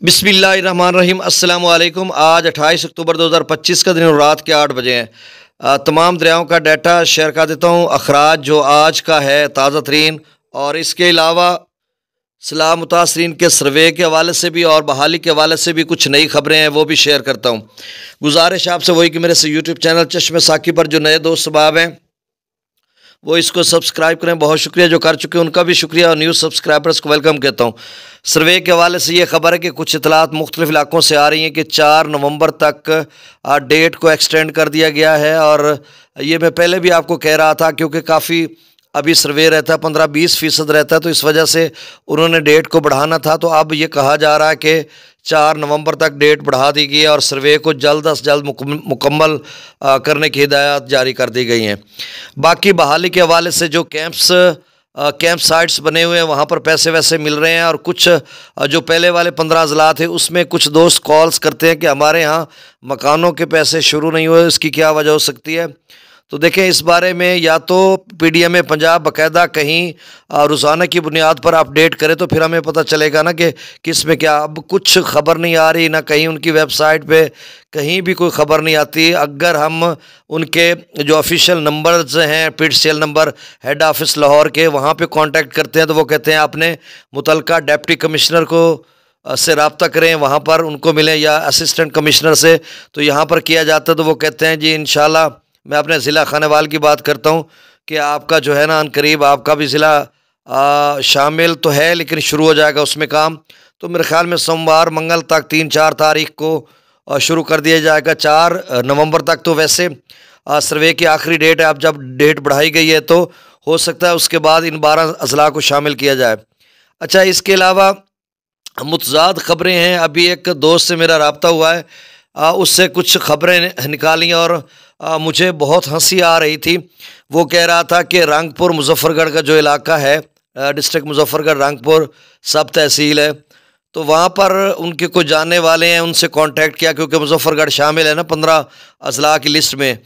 बिस्मिल्लाहिर्रहमानिर्रहीम अस्सलाम वालेकुम। आज 28 अक्टूबर 2025 का दिन और रात के 8 बजे हैं। तमाम दरियाओं का डाटा शेयर कर देता हूँ। अखराज जो आज का है ताज़ा तरीन, और इसके अलावा सलाह मुतासरीन के सर्वे के हवाले से भी और बहाली के हवाले से भी कुछ नई खबरें हैं, वो भी शेयर करता हूँ। गुजारिश आपसे वही कि मेरे से यूट्यूब चैनल चश्मे साकी पर जो नए दोस्त सबाब हैं वो इसको सब्सक्राइब करें। बहुत शुक्रिया जो कर चुके हैं, उनका भी शुक्रिया, और न्यू सब्सक्राइबर्स को वेलकम कहता हूँ। सर्वे के हवाले से ये खबर है कि कुछ इतलात मुख्तलिफ इलाकों से आ रही हैं कि 4 नवंबर तक डेट को एक्सटेंड कर दिया गया है। और ये मैं पहले भी आपको कह रहा था, क्योंकि काफ़ी अभी सर्वे रहता है 15-20% रहता है, तो इस वजह से उन्होंने डेट को बढ़ाना था। तो अब ये कहा जा रहा है कि 4 नवंबर तक डेट बढ़ा दी गई है और सर्वे को जल्द अज जल्द मुकम्मल करने की हिदायत जारी कर दी गई हैं। बाकी बहाली के हवाले से जो कैंप साइट्स बने हुए हैं वहाँ पर पैसे वैसे मिल रहे हैं, और कुछ जो पहले वाले 15 अजला थे उसमें कुछ दोस्त कॉल्स करते हैं कि हमारे यहाँ मकानों के पैसे शुरू नहीं हुए, इसकी क्या वजह हो सकती है। तो देखें, इस बारे में या तो PDMA पंजाब बाकायदा कहीं रोज़ाना की बुनियाद पर अपडेट करे, तो फिर हमें पता चलेगा ना कि किस में क्या। अब कुछ खबर नहीं आ रही, ना कहीं उनकी वेबसाइट पे कहीं भी कोई ख़बर नहीं आती। अगर हम उनके जो ऑफिशियल नंबर्स हैं, PIDCL number head office Lahore के, वहाँ पे कांटेक्ट करते हैं तो वो कहते हैं आपने मुतलका डिप्टी कमिश्नर को से रब्ता करें, वहाँ पर उनको मिलें, या असिस्टेंट कमिश्नर से। तो यहाँ पर किया जाता है तो वो कहते हैं जी इंशाल्लाह। मैं अपने ज़िला खानेवाल की बात करता हूँ कि आपका जो है ना अनकरीब आपका भी ज़िला शामिल तो है, लेकिन शुरू हो जाएगा उसमें काम। तो मेरे ख्याल में सोमवार मंगल तक 3-4 तारीख को शुरू कर दिया जाएगा। 4 नवंबर तक तो वैसे सर्वे की आखिरी डेट है। अब जब डेट बढ़ाई गई है तो हो सकता है उसके बाद इन 12 अजला को शामिल किया जाए। अच्छा, इसके अलावा मुतज़ाद खबरें हैं। अभी एक दोस्त से मेरा रब्ता हुआ है, उससे कुछ खबरें निकाली और मुझे बहुत हंसी आ रही थी। वो कह रहा था कि रंगपुर मुजफ्फरगढ़ का जो इलाका है, डिस्ट्रिक्ट मुजफ्फरगढ़ रंगपुर सब तहसील है, तो वहाँ पर उनके कोई जानने वाले हैं, उनसे कांटेक्ट किया क्योंकि मुजफ्फरगढ़ शामिल है ना 15 अजला की लिस्ट में।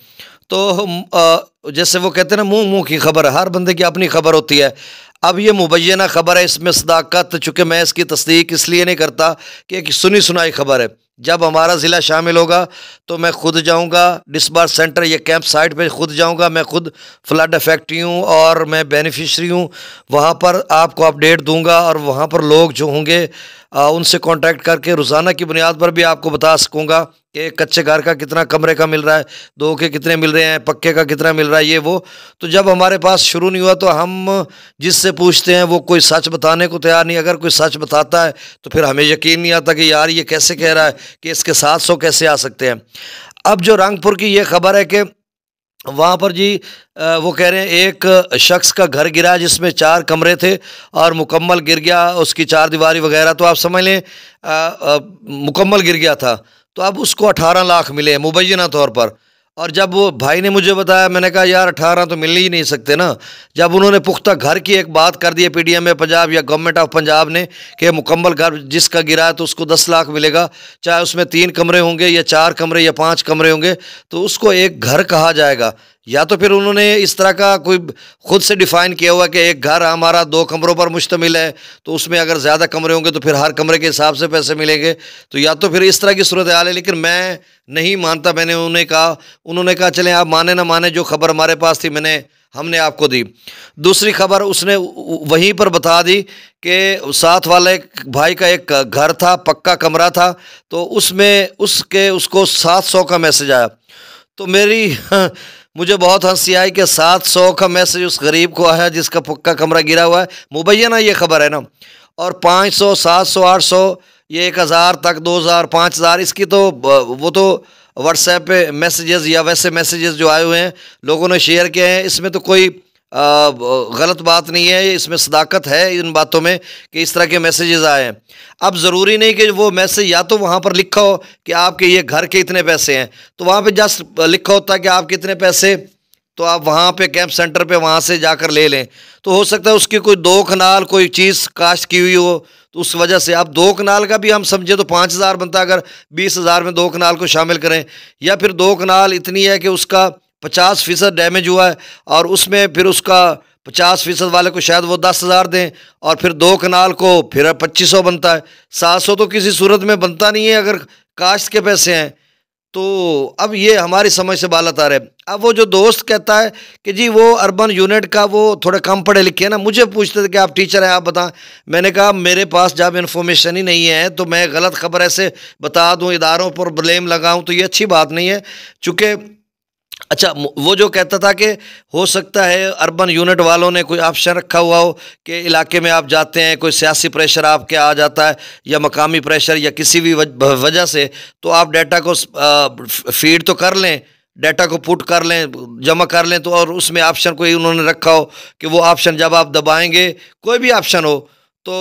तो जैसे वो कहते हैं ना, मुँह मुँह की खबर है, हर बंदे की अपनी खबर होती है। अब ये मुबैना खबर है, इसमें सदाकत, चूँकि मैं इसकी तस्दीक इसलिए नहीं करता कि एक सुनी सुनाई खबर है। जब हमारा ज़िला शामिल होगा तो मैं खुद जाऊंगा डिस्बार सेंटर या कैंप साइट पे, खुद जाऊंगा। मैं खुद फ्लड इफेक्टी हूँ और मैं बेनिफिशरी हूँ, वहाँ पर आपको अपडेट दूंगा, और वहाँ पर लोग जो होंगे उनसे कांटेक्ट करके रोज़ाना की बुनियाद पर भी आपको बता सकूँगा कि कच्चे घर का कितना कमरे का मिल रहा है, 2 के कितने मिल रहे हैं, पक्के का कितना मिल रहा है, ये वो। तो जब हमारे पास शुरू नहीं हुआ तो हम जिससे पूछते हैं वो कोई सच बताने को तैयार नहीं। अगर कोई सच बताता है तो फिर हमें यकीन नहीं आता कि यार ये कैसे कह रहा है कि इसके 700 कैसे आ सकते हैं। अब जो रंगपुर की ये खबर है कि वहाँ पर जी वो कह रहे हैं एक शख्स का घर गिरा जिसमें 4 कमरे थे और मुकम्मल गिर गया, उसकी 4 दीवारी वगैरह, तो आप समझ लें मुकम्मल गिर गया था। तो अब उसको 18 लाख मिले मुबैना तौर पर। और जब वो भाई ने मुझे बताया, मैंने कहा यार 18 तो मिल ही नहीं सकते ना। जब उन्होंने पुख्ता घर की एक बात कर दी है PDMA पंजाब या गवर्नमेंट ऑफ पंजाब ने कि मुकम्मल घर जिसका गिरा है तो उसको 10 लाख मिलेगा, चाहे उसमें 3 कमरे होंगे या 4 कमरे या 5 कमरे होंगे, तो उसको एक घर कहा जाएगा। या तो फिर उन्होंने इस तरह का कोई खुद से डिफ़ाइन किया हुआ कि एक घर हमारा 2 कमरों पर मुश्तमिल है, तो उसमें अगर ज़्यादा कमरे होंगे तो फिर हर कमरे के हिसाब से पैसे मिलेंगे। तो या तो फिर इस तरह की सूरत हाल है, लेकिन मैं नहीं मानता। मैंने उन्होंने कहा चलें आप माने ना माने, जो खबर हमारे पास थी हमने आपको दी। दूसरी खबर उसने वहीं पर बता दी कि साथ वाले भाई का एक घर था, पक्का कमरा था, तो उसको 700 का मैसेज आया। तो मुझे बहुत हंसी आई कि 700 का मैसेज उस गरीब को आया जिसका पक्का कमरा गिरा हुआ है। मुबैना ये खबर है ना। और 500, 700, 800, ये 1000 तक, 2000, 5000, इसकी तो वो तो व्हाट्सएप पे मैसेजेस या वैसे मैसेजेस जो आए हुए हैं लोगों ने शेयर किए हैं, इसमें तो कोई गलत बात नहीं है। इसमें सदाकत है इन बातों में कि इस तरह के मैसेजेस आए हैं। अब ज़रूरी नहीं कि वो मैसेज या तो वहाँ पर लिखा हो कि आपके ये घर के इतने पैसे हैं, तो वहाँ पे जस्ट लिखा होता है कि आप कितने पैसे, तो आप वहाँ पे कैंप सेंटर पे वहाँ से जाकर ले लें। तो हो सकता है उसकी कोई 2 कनाल कोई चीज़ काश्त की हुई हो, तो उस वजह से आप 2 कनाल का भी हम समझे तो 5000 बनता, अगर 20,000 में 2 कनाल को शामिल करें। या फिर 2 कनाल इतनी है कि उसका 50% डैमेज हुआ है और उसमें फिर उसका 50% वाले को शायद वो 10,000 दें, और फिर 2 कनाल को फिर 2500 बनता है। 700 तो किसी सूरत में बनता नहीं है अगर काश्त के पैसे हैं। तो अब ये हमारी समझ से बालत आ रहे हैं। अब वो जो दोस्त कहता है कि जी वो अर्बन यूनिट का वो थोड़े कम पढ़े लिखे हैं ना, मुझे पूछते थे कि आप टीचर हैं, आप बताएं। मैंने कहा मेरे पास जब इन्फॉर्मेशन ही नहीं है तो मैं गलत खबर ऐसे बता दूं, इदारों पर ब्लेम लगाऊं, तो ये अच्छी बात नहीं है। चूँकि अच्छा, वो जो कहता था कि हो सकता है अर्बन यूनिट वालों ने कोई ऑप्शन रखा हुआ हो कि इलाके में आप जाते हैं, कोई सियासी प्रेशर आपके आ जाता है या मकामी प्रेशर या किसी भी वजह से, तो आप डाटा को फीड तो कर लें, डाटा को पुट कर लें, जमा कर लें, तो और उसमें ऑप्शन कोई उन्होंने रखा हो कि वो ऑप्शन जब आप दबाएंगे, कोई भी ऑप्शन हो तो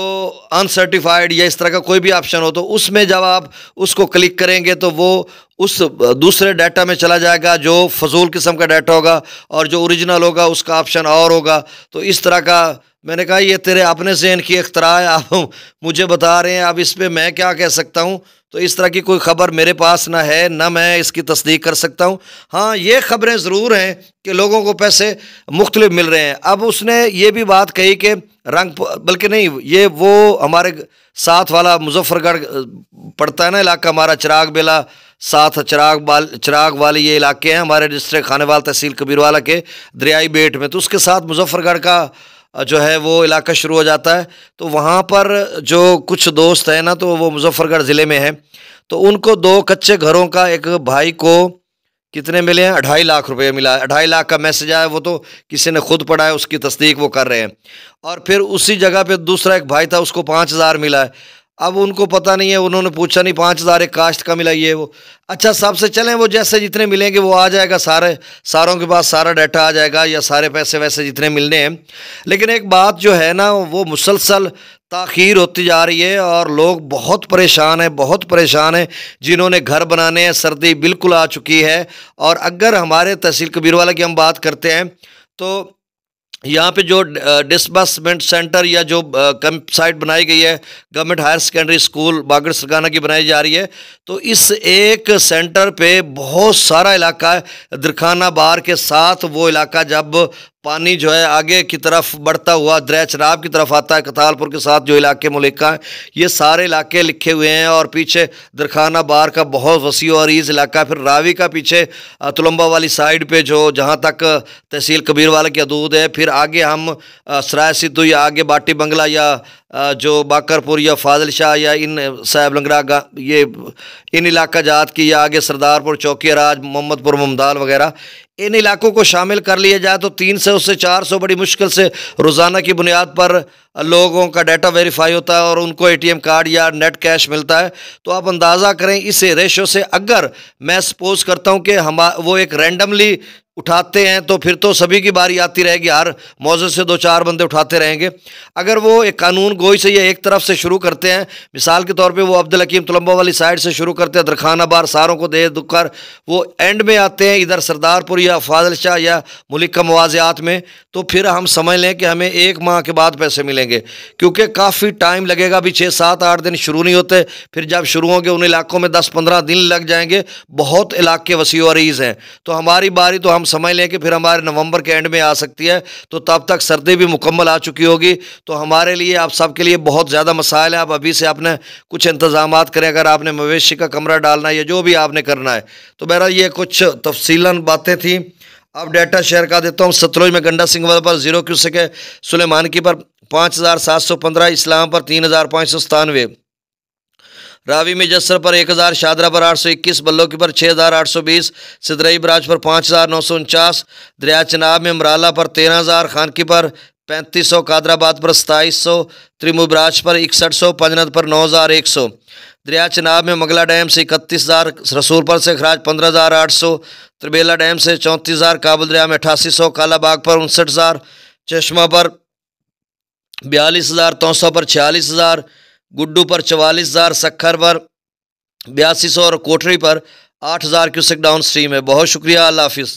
अनसर्टिफाइड या इस तरह का कोई भी ऑप्शन हो, तो उसमें जब आप उसको क्लिक करेंगे तो वो उस दूसरे डाटा में चला जाएगा जो फजूल किस्म का डाटा होगा, और जो ओरिजिनल होगा उसका ऑप्शन और होगा। तो इस तरह का मैंने कहा ये तेरे अपने ज़हन की इख्तरा है, आप मुझे बता रहे हैं, अब इस पर मैं क्या कह सकता हूँ। तो इस तरह की कोई ख़बर मेरे पास ना है, ना मैं इसकी तस्दीक कर सकता हूँ। हाँ, ये ख़बरें ज़रूर हैं कि लोगों को पैसे मुख्तलिफ मिल रहे हैं। अब उसने ये भी बात कही कि रंग, बल्कि नहीं, ये वो हमारे साथ वाला मुजफ्फरगढ़ पड़ता है ना इलाका हमारा, चिराग बेला साथ चिराग वाले ये इलाके हैं हमारे डिस्ट्रिक्ट खानेवाल तहसील कबीरवाला के दरियाई बेट में। तो उसके साथ मुजफ्फरगढ़ का जो है वो इलाका शुरू हो जाता है। तो वहाँ पर जो कुछ दोस्त हैं ना, तो वो मुजफ्फरगढ़ ज़िले में है, तो उनको 2 कच्चे घरों का एक भाई को कितने मिले हैं, 2.5 लाख रुपए मिला है। 2.5 लाख का मैसेज आया, वो तो किसी ने खुद पढ़ा है, उसकी तस्दीक वो कर रहे हैं। और फिर उसी जगह पे दूसरा एक भाई था, उसको 5,000 मिला है। अब उनको पता नहीं है, उन्होंने पूछा नहीं 5,000 एक काश्त का मिला ये वो। अच्छा, सबसे चलें, वो जैसे जितने मिलेंगे वो आ जाएगा, सारों के पास सारा डाटा आ जाएगा, या सारे पैसे वैसे जितने मिलने हैं। लेकिन एक बात जो है ना, वो मुसलसल ताख़ीर होती जा रही है और लोग बहुत परेशान हैं, बहुत परेशान हैं। जिन्होंने घर बनाने हैं, सर्दी बिल्कुल आ चुकी है। और अगर हमारे तहसील कबीरवाला की हम बात करते हैं तो यहाँ पे जो डिस्बर्समेंट सेंटर या जो कैंप साइट बनाई गई है, गवर्नमेंट हायर सेकेंडरी स्कूल बागड़ सरगाना की बनाई जा रही है, तो इस एक सेंटर पे बहुत सारा इलाका है। दरखाना बार के साथ वो इलाका जब पानी जो है आगे की तरफ बढ़ता हुआ दरिया चनाब की तरफ आता है, कतालपुर के साथ जो इलाके मुलिका हैं, ये सारे इलाके लिखे हुए हैं। और पीछे दरखाना बार का बहुत वसी और अरीज़ इलाका, फिर रावी का पीछे तुलंबा वाली साइड पे जो जहाँ तक तहसील कबीरवाला की हदूद है, फिर आगे हम सराय सिद्धू या आगे बाटी बंगला या जो बाकरपुर या फाजिल शाह या इन साहब लंगरा ये इन इलाका जात की, या आगे सरदारपुर, चौकी राज, मोहम्मदपुर, ममदाल वगैरह, इन इलाकों को शामिल कर लिया जाए तो 300 से 400 बड़ी मुश्किल से रोज़ाना की बुनियाद पर लोगों का डाटा वेरीफाई होता है और उनको एटीएम कार्ड या नेट कैश मिलता है। तो आप अंदाज़ा करें इस रेशो से, अगर मैं सपोज करता हूं कि वो एक रैंडमली उठाते हैं तो फिर तो सभी की बारी आती रहेगी, हर मौजे से 2-4 बंदे उठाते रहेंगे। अगर वो एक कानून गोई से ये एक तरफ से शुरू करते हैं, मिसाल के तौर पे वो अब्दुल हकीम तुलंबा वाली साइड से शुरू करते हैं, दरखाना बार सारों को दे दुकर वो एंड में आते हैं इधर सरदारपुर या फाजिल शाह या मुल्क का मुवाज़ियात में, तो फिर हम समझ लें कि हमें 1 माह के बाद पैसे मिलेंगे, क्योंकि काफ़ी टाइम लगेगा। अभी 6-7-8 दिन शुरू नहीं होते, फिर जब शुरू होंगे उन इलाकों में 10-15 दिन लग जाएंगे। बहुत इलाके वसी और अरीज़ हैं, तो हमारी बारी तो हम समझ लें कि फिर हमारे नवंबर के एंड में आ सकती है, तो तब तक सर्दी भी मुकम्मल आ चुकी होगी। तो हमारे लिए, आप सबके लिए बहुत ज़्यादा मसाइल है। आप अभी से आपने कुछ इंतज़ामात करें, अगर आपने मवेशी का कमरा डालना है या जो भी आपने करना है। तो बहरहाल ये कुछ तफसीलन बातें थी। अब डाटा शेयर कर देता हूँ। सतलुज में गंडा सिंह पर 0 क्यूसेक है, सुलेमानकी पर 5,715, इस्लाम पर 3,597, रावी में जसर पर 1,000, शादरा पर 821, बल्लोकी पर 6,820, सिदरई बराज पर 5,949, दरिया चनाब में मराला पर 13,000, खानकी पर 3,500, कादराबाद पर 2,700, त्रिमुबराज पर 6100, पंजनद पर 9,100, दरिया चनाब में मंगला डैम से 31,000, रसूलपुर से खराज 15,800, त्रिबेला डैम से 34,000, काबुल दरिया में 8800, कालाबाग पर 59,000, चश्मा पर 42,000, तौसा पर 46,000, गुड्डू पर 44,000, सखर पर 8200 और कोठरी पर 8,000 क्यूसेक डाउन स्ट्रीम है। बहुत शुक्रिया, अल्लाह हाफिज़।